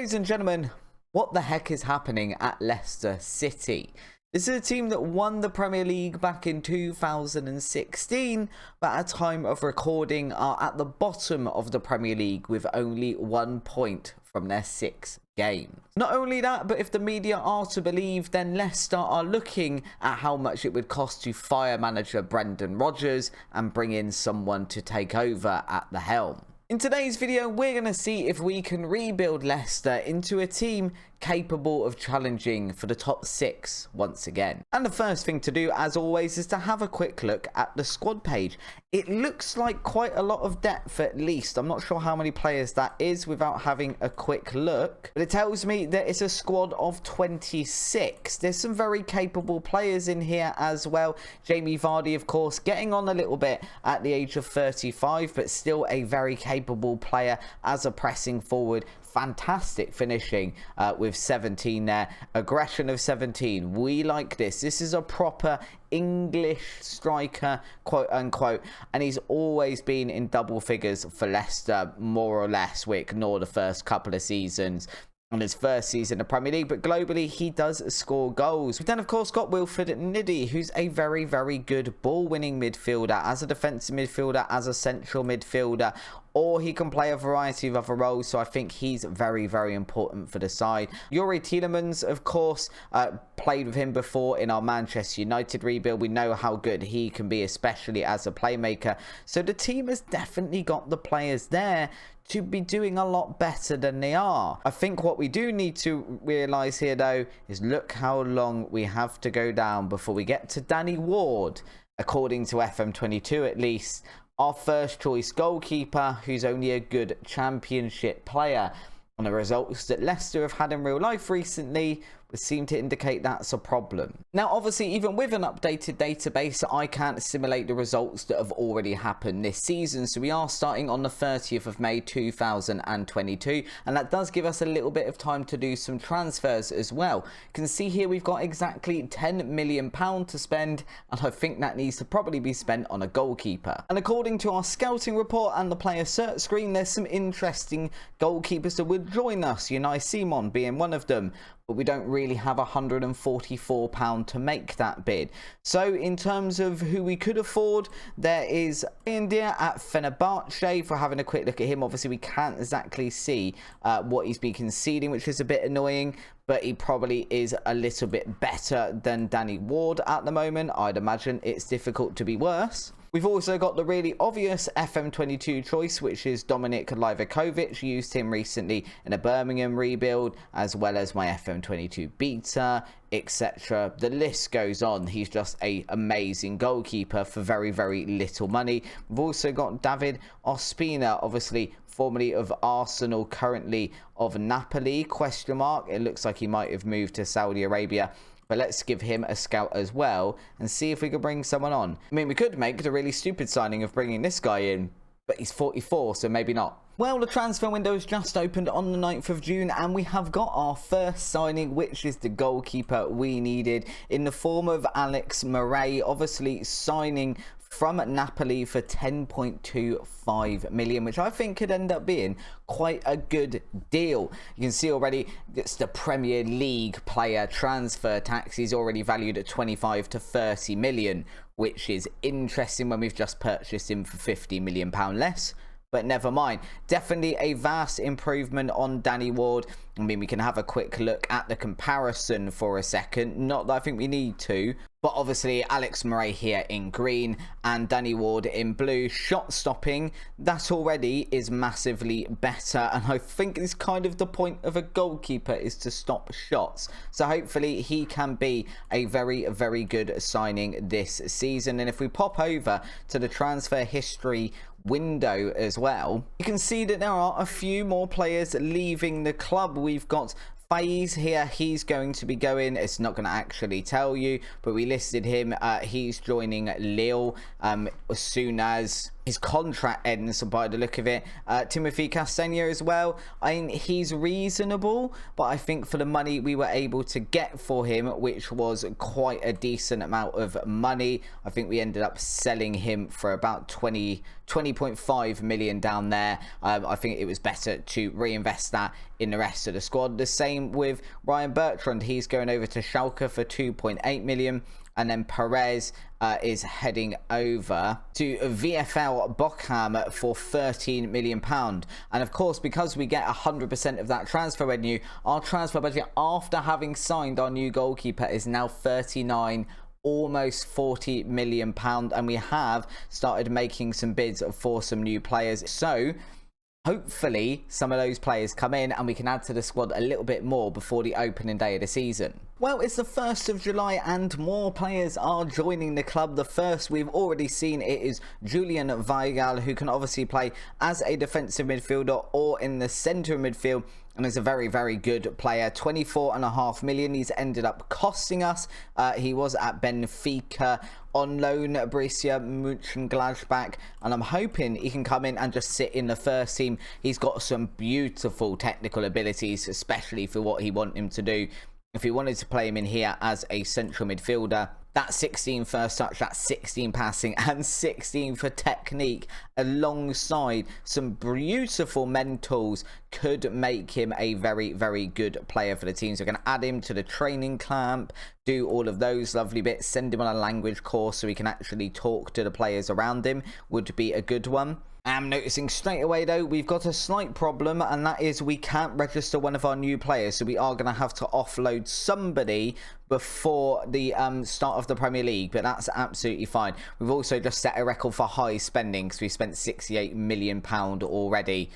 Ladies and gentlemen, what the heck is happening at Leicester City? This is a team that won the Premier League back in 2016, but at time of recording are at the bottom of the Premier League with only 1 point from their 6 games. Not only that, but if the media are to believe, then Leicester are looking at how much it would cost to fire manager Brendan Rodgers and bring in someone to take over at the helm. In today's video, we're going to see if we can rebuild Leicester into a team capable of challenging for the top 6 once again. And the first thing to do, as always, is to have a quick look at the squad page. It looks like quite a lot of depth at least. I'm not sure how many players that is without having a quick look, but it tells me that it's a squad of 26. There's some very capable players in here as well. Jamie Vardy, of course, getting on a little bit at the age of 35, but still a very capable player as a pressing forward. Fantastic finishing with 17 there. Aggression of 17. We like this. This is a proper English striker, quote unquote, and he's always been in double figures for Leicester, more or less. We ignore the first couple of seasons on his first season in the Premier League, but globally he does score goals. We've then of course got Wilfred Ndidi, who's a very, very good ball-winning midfielder, as a defensive midfielder, as a central midfielder, or he can play a variety of other roles, so I think he's very, very important for the side. Youri Tielemans, of course, played with him before in our Manchester United rebuild. We know how good he can be, especially as a playmaker. So the team has definitely got the players there to be doing a lot better than they are. I think what we do need to realise here, though, is look how long we have to go down before we get to Danny Ward, according to FM22 at least. Our first choice goalkeeper, who's only a good championship player. And the results that Leicester have had in real life recently would seem to indicate that's a problem. Now, obviously, even with an updated database, I can't simulate the results that have already happened this season. So we are starting on the 30th of May 2022, and that does give us a little bit of time to do some transfers as well. You can see here we've got exactly £10 million to spend, and I think that needs to probably be spent on a goalkeeper. And according to our scouting report and the player search screen, there's some interesting goalkeepers that would join us, Unai Simon being one of them. But we don't really have £144 to make that bid. So in terms of who we could afford, there is India at Fenerbahce. For having a quick look at him, obviously we can't exactly see what he's been conceding, which is a bit annoying, but he probably is a little bit better than Danny Ward at the moment. I'd imagine it's difficult to be worse. We've also got the really obvious FM22 choice, which is Dominik Livakovic. Used him recently in a Birmingham rebuild, as well as my FM22 beta, etc. The list goes on. He's just an amazing goalkeeper for very, very little money. We've also got David Ospina, obviously formerly of Arsenal, currently of Napoli, question mark. It looks like he might have moved to Saudi Arabia. But let's give him a scout as well and see if we could bring someone on. I mean, we could make the really stupid signing of bringing this guy in, but he's 44, so maybe not. Well, the transfer window has just opened on the 9th of June, and we have got our first signing, which is the goalkeeper we needed in the form of Alex Murray, obviously signing from Napoli for 10.25 million, which I think could end up being quite a good deal. You can see already it's the Premier League player transfer tax. He's already valued at 25 to 30 million, which is interesting when we've just purchased him for £50 million less. But never mind. Definitely a vast improvement on Danny Ward. I mean, we can have a quick look at the comparison for a second. Not that I think we need to. But obviously, Alex Murray here in green and Danny Ward in blue. Shot stopping, that already is massively better. And I think it's kind of the point of a goalkeeper, is to stop shots. So hopefully he can be a very, very good signing this season. And if we pop over to the transfer history window as well, you can see that there are a few more players leaving the club. We've got Faiz here, he's going to be going, it's not going to actually tell you, but we listed him, he's joining Lille as soon as his contract ends by the look of it. Timothy Castagne as well. I mean, he's reasonable, but I think for the money we were able to get for him, which was quite a decent amount of money, I think we ended up selling him for about 20.5 million down there. I think it was better to reinvest that in the rest of the squad. The same with Ryan Bertrand. He's going over to Schalke for 2.8 million. And then Perez is heading over to VfL Bochum for £13 million. And of course, because we get 100% of that transfer revenue, our transfer budget after having signed our new goalkeeper is now 39, almost £40 million. And we have started making some bids for some new players. So hopefully some of those players come in and we can add to the squad a little bit more before the opening day of the season. Well, it's the 1st of July and more players are joining the club. The first we've already seen, it is Julian Weigl, who can obviously play as a defensive midfielder or in the centre of midfield, and is a very, very good player. 24.5 million. He's ended up costing us. He was at Benfica on loan at Borussia Mönchengladbach, and I'm hoping he can come in and just sit in the first team. He's got some beautiful technical abilities, especially for what he want him to do. If he wanted to play him in here as a central midfielder, that 16 first touch, that 16 passing, and 16 for technique, alongside some beautiful mentals, could make him a very, very good player for the team. So we're going to add him to the training camp, do all of those lovely bits, send him on a language course so he can actually talk to the players around him, would be a good one. I'm noticing straight away though, we've got a slight problem, and that is we can't register one of our new players, so we are going to have to offload somebody before the start of the Premier League, but that's absolutely fine. We've also just set a record for high spending because we spent £68 million already.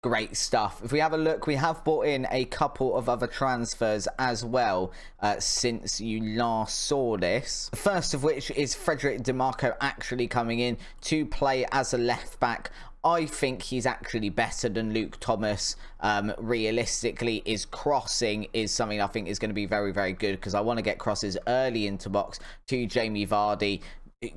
Great stuff. If we have a look, we have brought in a couple of other transfers as well since you last saw this. The first of which is Frederick DiMarco actually coming in to play as a left back. I think he's actually better than Luke Thomas. Realistically, his crossing is something I think is going to be very, very good, because I want to get crosses early into box to Jamie Vardy,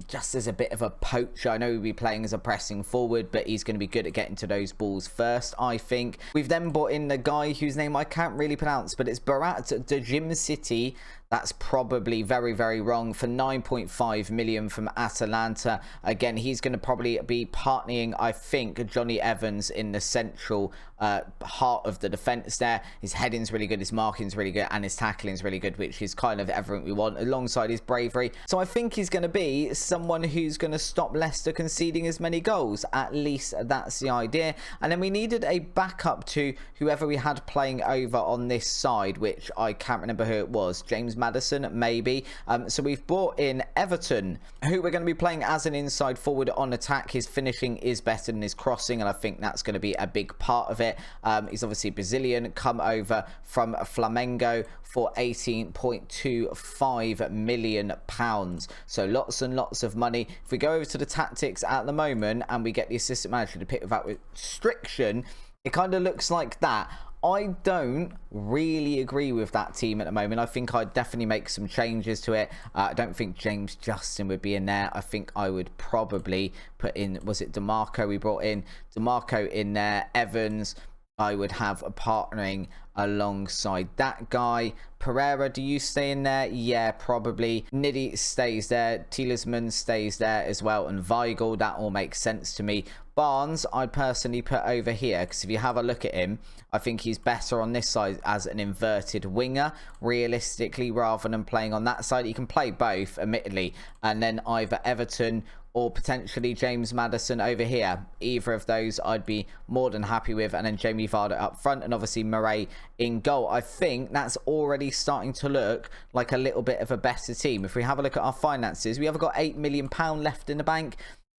just as a bit of a poacher. I know he'll be playing as a pressing forward, but he's going to be good at getting to those balls first, I think. We've then brought in the guy whose name I can't really pronounce, but it's Barat Djim City. That's probably very, very wrong, for 9.5 million from Atalanta. Again, he's going to probably be partnering, I think, Johnny Evans in the central heart of the defence there. His heading's really good, his marking's really good, and his tackling's really good, which is kind of everything we want, alongside his bravery. So I think he's going to be someone who's going to stop Leicester conceding as many goals. At least that's the idea. And then we needed a backup to whoever we had playing over on this side, which I can't remember who it was. James Maddison, maybe. So we've brought in Everton, who we're going to be playing as an inside forward on attack. His finishing is better than his crossing, and I think that's going to be a big part of it. He's obviously Brazilian, come over from Flamengo for £18.25 million. So lots and lots of money. If we go over to the tactics at the moment and we get the assistant manager to pick without restriction, it kind of looks like that. I don't really agree with that team at the moment. I think I'd definitely make some changes to it. I don't think James Justin would be in there. I think I would probably put in, was it DiMarco? We brought in DiMarco in there. Evans, I would have a partnering alongside that guy. Pereira, do you stay in there? Yeah, probably. Niddy stays there. Tielemans stays there as well. And Weigl, that all makes sense to me. Barnes, I'd personally put over here, because if you have a look at him, I think he's better on this side as an inverted winger, realistically, rather than playing on that side. He can play both, admittedly, and then either Everton or potentially James Maddison over here. Either of those I'd be more than happy with, and then Jamie Vardy up front, and obviously Murray in goal. I think that's already starting to look like a little bit of a better team. If we have a look at our finances, we have got £8 million left in the bank.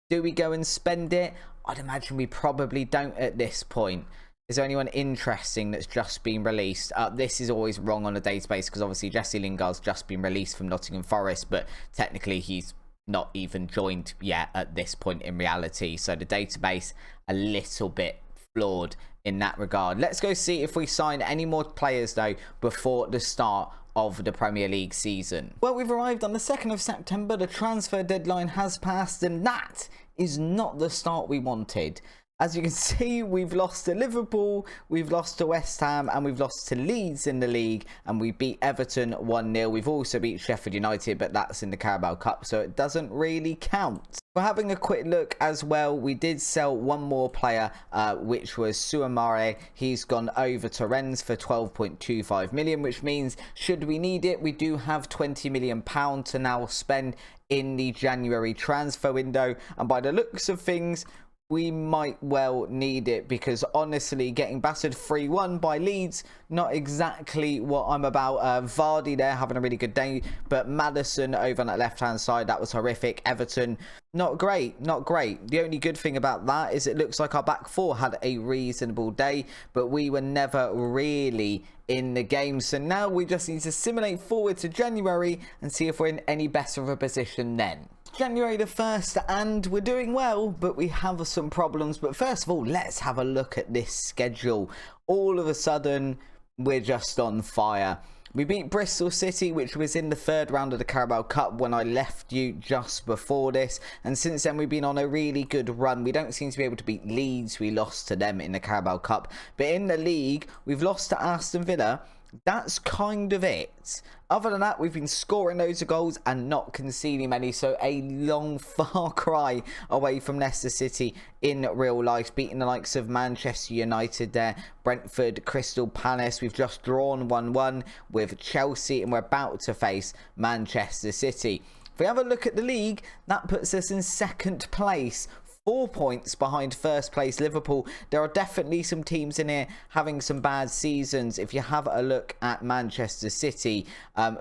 Do we go and spend it? I'd imagine we probably don't at this point. Is there anyone interesting that's just been released? This is always wrong on the database, because obviously Jesse Lingard's just been released from Nottingham Forest, but technically he's not even joined yet at this point in reality. So the database a little bit flawed in that regard. Let's go see if we sign any more players though before the start of the Premier League season. Well, we've arrived on the 2nd of September, the transfer deadline has passed, and that is not the start we wanted. As you can see, we've lost to Liverpool, we've lost to West Ham, and we've lost to Leeds in the league, and we beat Everton 1-0. We've also beat Sheffield United, but that's in the Carabao Cup, so it doesn't really count. We're having a quick look as well. We did sell one more player, which was Suamare. He's gone over to Rennes for 12.25 million, which means should we need it, we do have £20 million to now spend in the January transfer window, and by the looks of things, we might well need it, because honestly, getting battered 3-1 by Leeds, not exactly what I'm about. Vardy there having a really good day, but Maddison over on that left-hand side, that was horrific. Everton, not great, not great. The only good thing about that is it looks like our back four had a reasonable day, but we were never really in the game. So now we just need to simulate forward to January and see if we're in any better of a position then. January the 1st, and we're doing well, but we have some problems. But first of all, let's have a look at this schedule. All of a sudden, we're just on fire. We beat Bristol City, which was in the 3rd round of the Carabao Cup when I left you just before this. And since then, we've been on a really good run. We don't seem to be able to beat Leeds. We lost to them in the Carabao Cup. But in the league, we've lost to Aston Villa. That's kind of it. Other than that, we've been scoring loads of goals and not conceding many. So a long far cry away from Leicester City in real life. Beating the likes of Manchester United there, Brentford, Crystal Palace. We've just drawn 1-1 with Chelsea, and we're about to face Manchester City. If we have a look at the league, that puts us in 2nd place. 4 points behind 1st place Liverpool. There are definitely some teams in here having some bad seasons. If you have a look at Manchester City,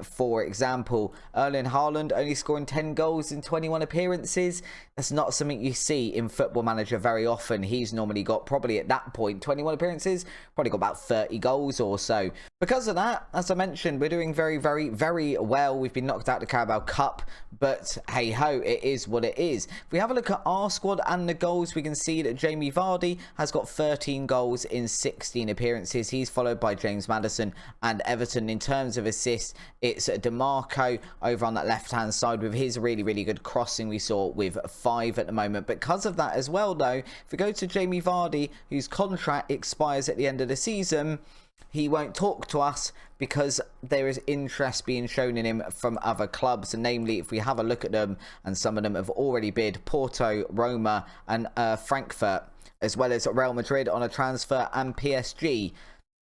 for example, Erling Haaland only scoring 10 goals in 21 appearances. That's not something you see in Football Manager very often. He's normally got, probably at that point, 21 appearances, probably got about 30 goals or so. Because of that, as I mentioned, we're doing very, very, very well. We've been knocked out of the Carabao Cup, but hey ho, it is what it is. If we have a look at our squad and the goals, we can see that Jamie Vardy has got 13 goals in 16 appearances. He's followed by James Maddison and Everton. In terms of assists, it's DeMarco over on that left-hand side with his really, really good crossing we saw with 5 at the moment. Because of that as well, though, if we go to Jamie Vardy, whose contract expires at the end of the season, he won't talk to us because there is interest being shown in him from other clubs. And namely, if we have a look at them, and some of them have already bid, Porto, Roma and Frankfurt, as well as Real Madrid on a transfer, and PSG.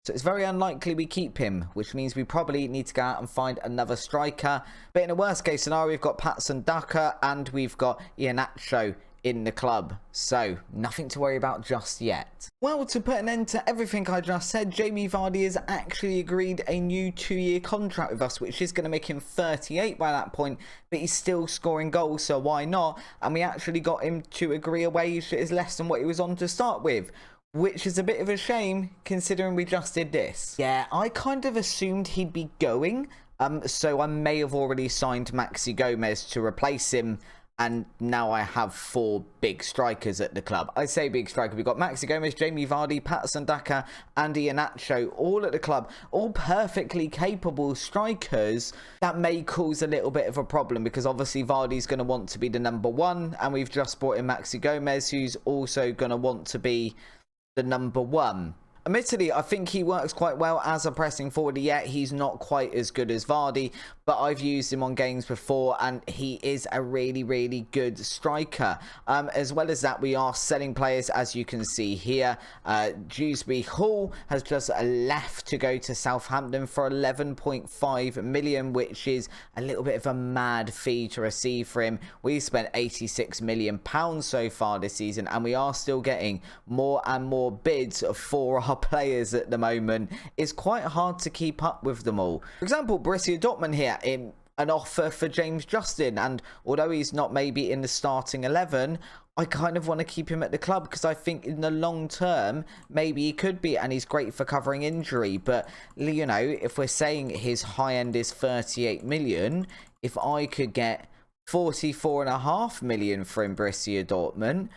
So it's very unlikely we keep him, which means we probably need to go out and find another striker. But in a worst case scenario, we've got Patson Daka and we've got Iheanacho in the club, so nothing to worry about just yet. Well, to put an end to everything I just said, Jamie Vardy has actually agreed a new 2-year contract with us, which is going to make him 38 by that point, but he's still scoring goals, so why not? And we actually got him to agree a wage that is less than what he was on to start with, which is a bit of a shame considering we just did this. Yeah, I kind of assumed he'd be going, so I may have already signed Maxi Gomez to replace him. And now I have 4 big strikers at the club. I say big striker. We've got Maxi Gomez, Jamie Vardy, Patson Daka, and Iheanacho all at the club. All perfectly capable strikers. That may cause a little bit of a problem because obviously Vardy's going to want to be the number 1. And we've just brought in Maxi Gomez, who's also going to want to be the number 1. Admittedly, I think he works quite well as a pressing forward, yet he's not quite as good as Vardy, but I've used him on games before and he is a really, really good striker. As well as that, we are selling players, as you can see here. Dewsbury Hall has just left to go to Southampton for 11.5 million, which is a little bit of a mad fee to receive for him. We spent £86 million so far this season, and we are still getting more and more bids for our players at the moment. It's quite hard to keep up with them all. For example, Borussia Dortmund here in an offer for James Justin, and although he's not maybe in the starting 11, I kind of want to keep him at the club because I think in the long term maybe he could be, and he's great for covering injury. But you know, if we're saying his high end is 38 million, if I could get 44.5 million for him, Borussia Dortmund,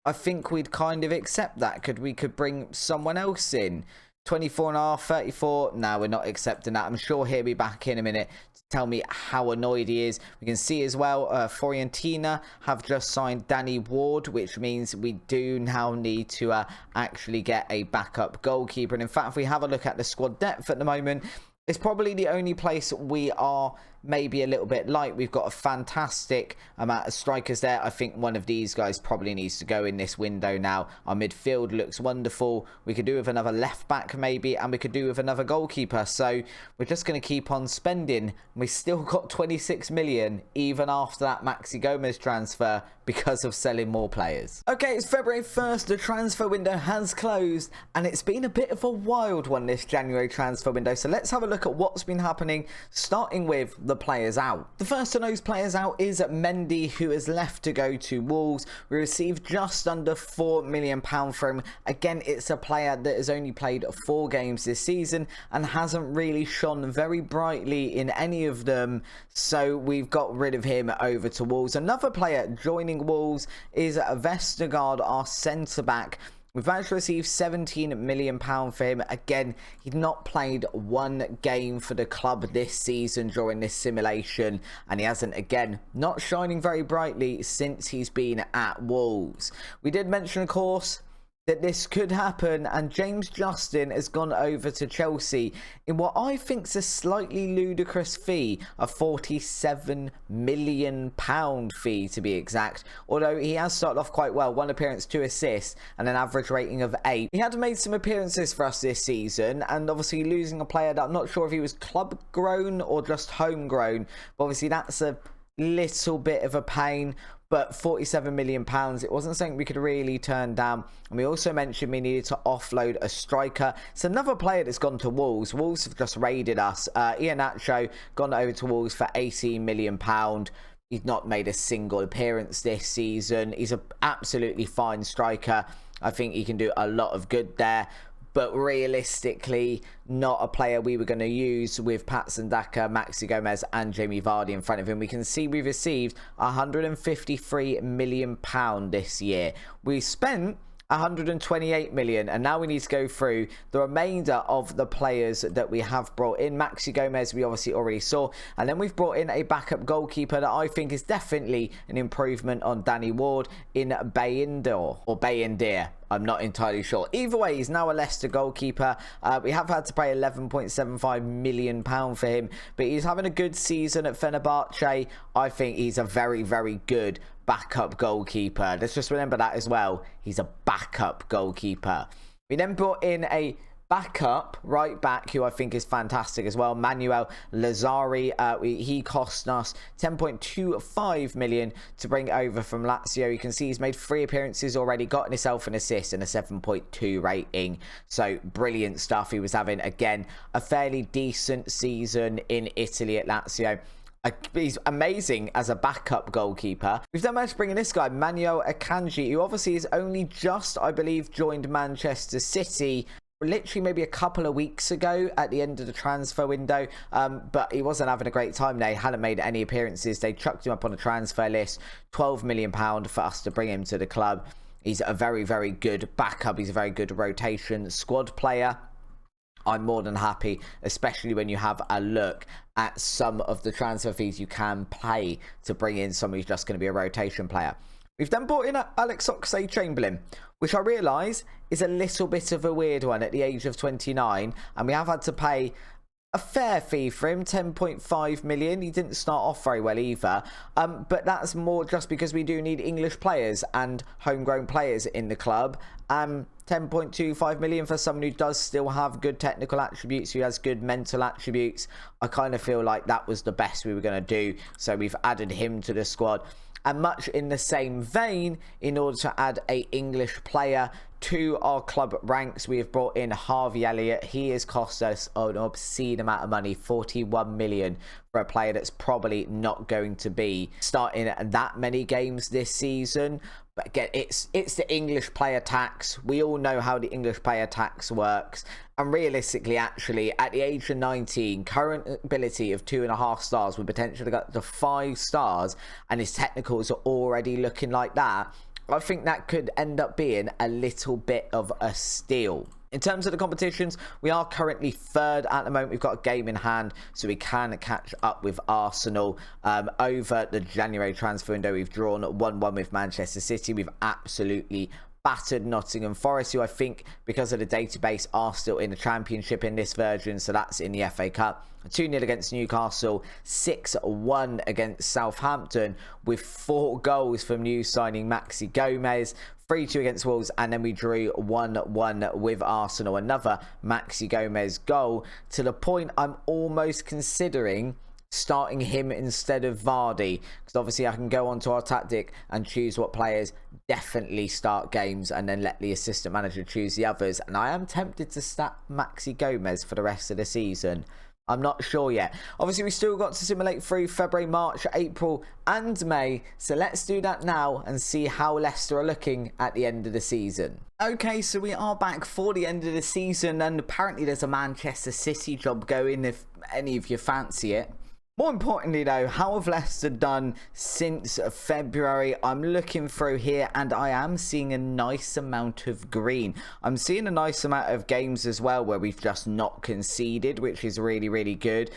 I think we'd kind of accept that. We could bring someone else in. 24.5, 34. No, we're not accepting that. I'm sure he'll be back in a minute to tell me how annoyed he is. We can see as well, Fiorentina have just signed Danny Ward, which means we do now need to actually get a backup goalkeeper. And in fact, if we have a look at the squad depth at the moment, it's probably the only place we are maybe a little bit light. We've got a fantastic amount of strikers there. I think one of these guys probably needs to go in this window now. Our midfield looks wonderful. We could do with another left back maybe, and we could do with another goalkeeper. So we're just going to keep on spending. We still got 26 million even after that Maxi Gomez transfer because of selling more players. Okay, it's February 1st. The transfer window has closed, and it's been a bit of a wild one this January transfer window. So let's have a look at what's been happening, starting with the players out. The first of those players out is Mendy, who has left to go to Wolves. We received just under £4 million for him. Again, it's a player that has only played 4 games this season and hasn't really shone very brightly in any of them, so we've got rid of him over to Wolves. Another player joining Wolves is Vestergaard, our centre back. We've managed to receive £17 million for him. Again, he'd not played 1 game for the club this season during this simulation, and he hasn't, again, not shining very brightly since he's been at Wolves. We did mention, of course, that this could happen, and James Justin has gone over to Chelsea in what I think is a slightly ludicrous fee, a £47 million fee to be exact, although he has started off quite well. 1 appearance, 2 assists, and an average rating of 8. He had made some appearances for us this season, and obviously losing a player that I'm not sure if he was club grown or just homegrown, but obviously that's a little bit of a pain. But £47 million, it wasn't something we could really turn down. And we also mentioned we needed to offload a striker. It's another player that's gone to Wolves. Wolves have just raided us. Iheanacho gone over to Wolves for £18 million. He's not made a single appearance this season. He's an absolutely fine striker. I think he can do a lot of good there, but realistically not a player we were going to use with Patson Daka, Maxi Gomez and Jamie Vardy in front of him. We can see we've received £153 million this year. We spent 128 million, and now we need to go through the remainder of the players that we have brought in. Maxi Gomez we obviously already saw, and then we've brought in a backup goalkeeper that I think is definitely an improvement on Danny Ward in Bayindir, or Bayindir. I'm not entirely sure. Either way, he's now a Leicester goalkeeper. We have had to pay £11.75 million for him, but he's having a good season at Fenerbahce. I think he's a very, very good backup goalkeeper. Let's just remember that as well. He's a backup goalkeeper. We then brought in a backup right back who I think is fantastic as well, Manuel Lazzari. He cost us 10.25 million to bring over from Lazio. You can see he's made 3 appearances already, got himself an assist and a 7.2 rating, so brilliant stuff. He was having, again, a fairly decent season in Italy at Lazio. He's amazing as a backup goalkeeper. We've then managed to bring in this guy, Manuel Akanji, who obviously has only just, I believe, joined Manchester City literally maybe a couple of weeks ago at the end of the transfer window, but he wasn't having a great time. They hadn't made any appearances. They chucked him up on a transfer list, £12 million for us to bring him to the club. He's a very, very good backup. He's a very good rotation squad player. I'm more than happy, especially when you have a look at some of the transfer fees you can pay to bring in someone who's just going to be a rotation player. We've then brought in Alex Oxlade-Chamberlain, which I realise is a little bit of a weird one at the age of 29, and we have had to pay a fair fee for him, 10.5 million. He didn't start off very well either, but that's more just because we do need English players and homegrown players in the club. 10.25 million for someone who does still have good technical attributes, who has good mental attributes. I kind of feel like that was the best we were going to do, so we've added him to the squad. And much in the same vein, in order to add an English player to our club ranks, we have brought in Harvey Elliott. He has cost us an obscene amount of money, 41 million, for a player that's probably not going to be starting that many games this season. But again, it's the English player tax. We all know how the English player tax works. And realistically, actually, at the age of 19, current ability of 2.5 stars with potential to go to 5 stars, and his technicals are already looking like that, I think that could end up being a little bit of a steal. In terms of the competitions, we are currently third at the moment. We've got a game in hand, so we can catch up with Arsenal. Over the January transfer window, we've drawn 1-1 with Manchester City. We've absolutely battered Nottingham Forest, who I think, because of the database, are still in the Championship in this version, so that's in the FA Cup. 2-0 against Newcastle, 6-1 against Southampton, with 4 goals from new signing Maxi Gomez, 3-2 against Wolves, and then we drew 1-1 with Arsenal. Another Maxi Gomez goal, to the point I'm almost considering starting him instead of Vardy, because obviously I can go on to our tactic and choose what players definitely start games and then let the assistant manager choose the others, and I am tempted to start Maxi Gomez for the rest of the season. I'm not sure yet. Obviously, we still got to simulate through February, March, April and May, so let's do that now and see how Leicester are looking at the end of the season. Okay, so we are back for the end of the season, and apparently there's a Manchester City job going if any of you fancy it. More importantly though, how have Leicester done since February? I'm looking through here and I am seeing a nice amount of green. I'm seeing a nice amount of games as well where we've just not conceded, which is really, really good.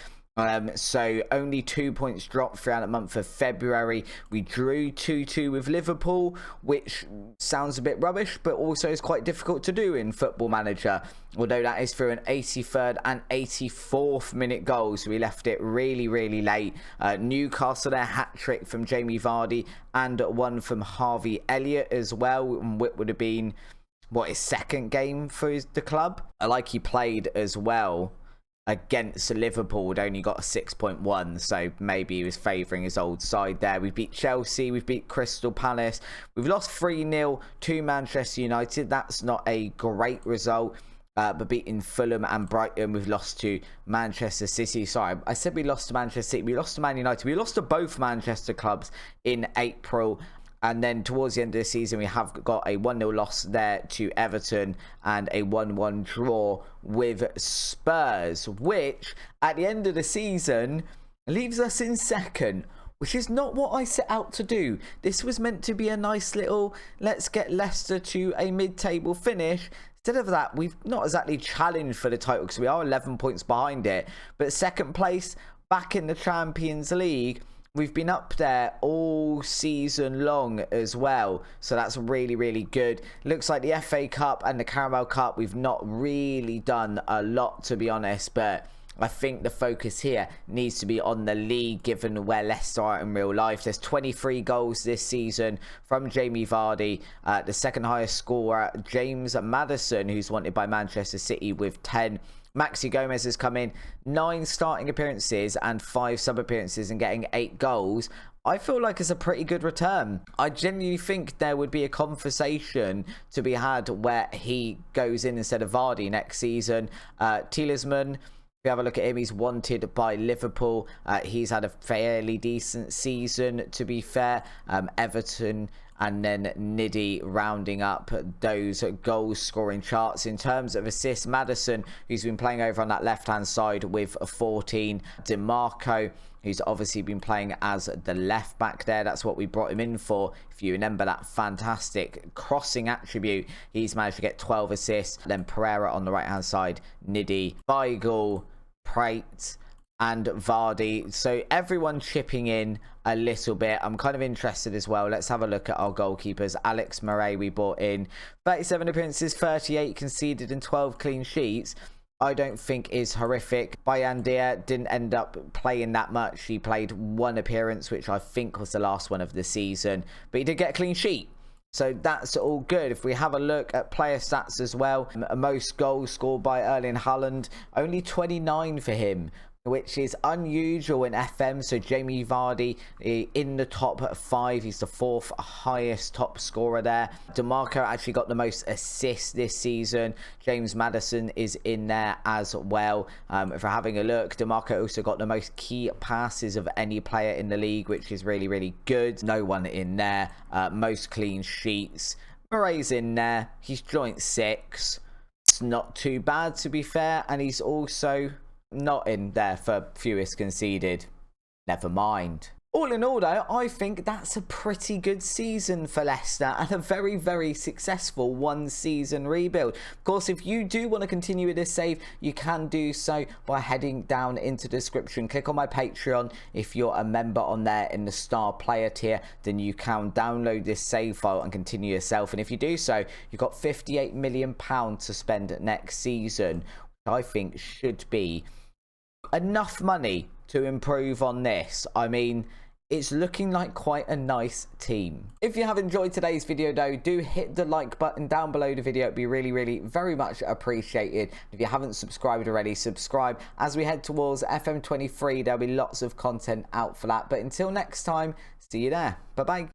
So only 2 points dropped throughout the month of February. We drew 2-2 with Liverpool, which sounds a bit rubbish, but also is quite difficult to do in Football Manager. Although that is through an 83rd and 84th minute goal, so we left it really, really late. Newcastle, their hat-trick from Jamie Vardy and one from Harvey Elliott as well. And it would have been, what, his second game for the club? I like he played as well against Liverpool, only got a 6.1, so maybe he was favouring his old side there. We've beat Chelsea, we've beat Crystal Palace, we've lost 3-0 to Manchester United. That's not a great result, but beating Fulham and Brighton, we've lost to Manchester City. Sorry, I said we lost to Manchester City, we lost to Man United, we lost to both Manchester clubs in April. And then towards the end of the season, we have got a 1-0 loss there to Everton and a 1-1 draw with Spurs, which at the end of the season leaves us in second, which is not what I set out to do. This was meant to be a nice little, let's get Leicester to a mid-table finish. Instead of that, we've not exactly challenged for the title because we are 11 points behind it. But second place, back in the Champions League. We've been up there all season long as well, so that's really, really good. Looks like the FA Cup and the Carabao Cup, we've not really done a lot, to be honest, but I think the focus here needs to be on the league, given where Leicester are in real life. There's 23 goals this season from Jamie Vardy. The second highest scorer, James Maddison, who's wanted by Manchester City, with 10. Maxi Gomez has come in 9 starting appearances and 5 sub appearances and getting 8 goals. I feel like it's a pretty good return. I genuinely think there would be a conversation to be had where he goes in instead of Vardy next season. Tielemans, if you have a look at him, he's wanted by Liverpool. He's had a fairly decent season, to be fair. Everton and then Niddy rounding up those goal scoring charts. In terms of assists, Maddison, who's been playing over on that left hand side with 14. DeMarco, who's obviously been playing as the left back there. That's what we brought him in for. If you remember that fantastic crossing attribute, he's managed to get 12 assists. Then Pereira on the right hand side, Niddy, Weigl, Prate and Vardy. So everyone chipping in a little bit. I'm kind of interested as well. Let's have a look at our goalkeepers. Alex Murray we brought in. 37 appearances, 38 conceded and 12 clean sheets. I don't think is horrific. Bayandia didn't end up playing that much. He played 1 appearance, which I think was the last one of the season. But he did get a clean sheet. So that's all good. If we have a look at player stats as well, most goals scored by Erling Haaland, only 29 for him, which is unusual in FM. So Jamie Vardy in the top 5. He's the 4th highest top scorer there. DeMarco actually got the most assists this season. James Maddison is in there as well. If we're having a look, DeMarco also got the most key passes of any player in the league, which is really, really good. No one in there. Most clean sheets. Murray's in there. He's joint 6. It's not too bad, to be fair. And he's also not in there for fewest conceded. Never mind. All in all, though, I think that's a pretty good season for Leicester and a very, very successful one-season rebuild. Of course, if you do want to continue with this save, you can do so by heading down into the description. Click on my Patreon. If you're a member on there in the star player tier, then you can download this save file and continue yourself. And if you do so, you've got £58 million to spend next season, which I think should be enough money to improve on this. I mean, it's looking like quite a nice team. If you have enjoyed today's video though, do hit the like button down below the video. It'd be really very much appreciated. If you haven't subscribed already, subscribe. As we head towards FM23, there'll be lots of content out for that. But until next time, see you there. Bye bye.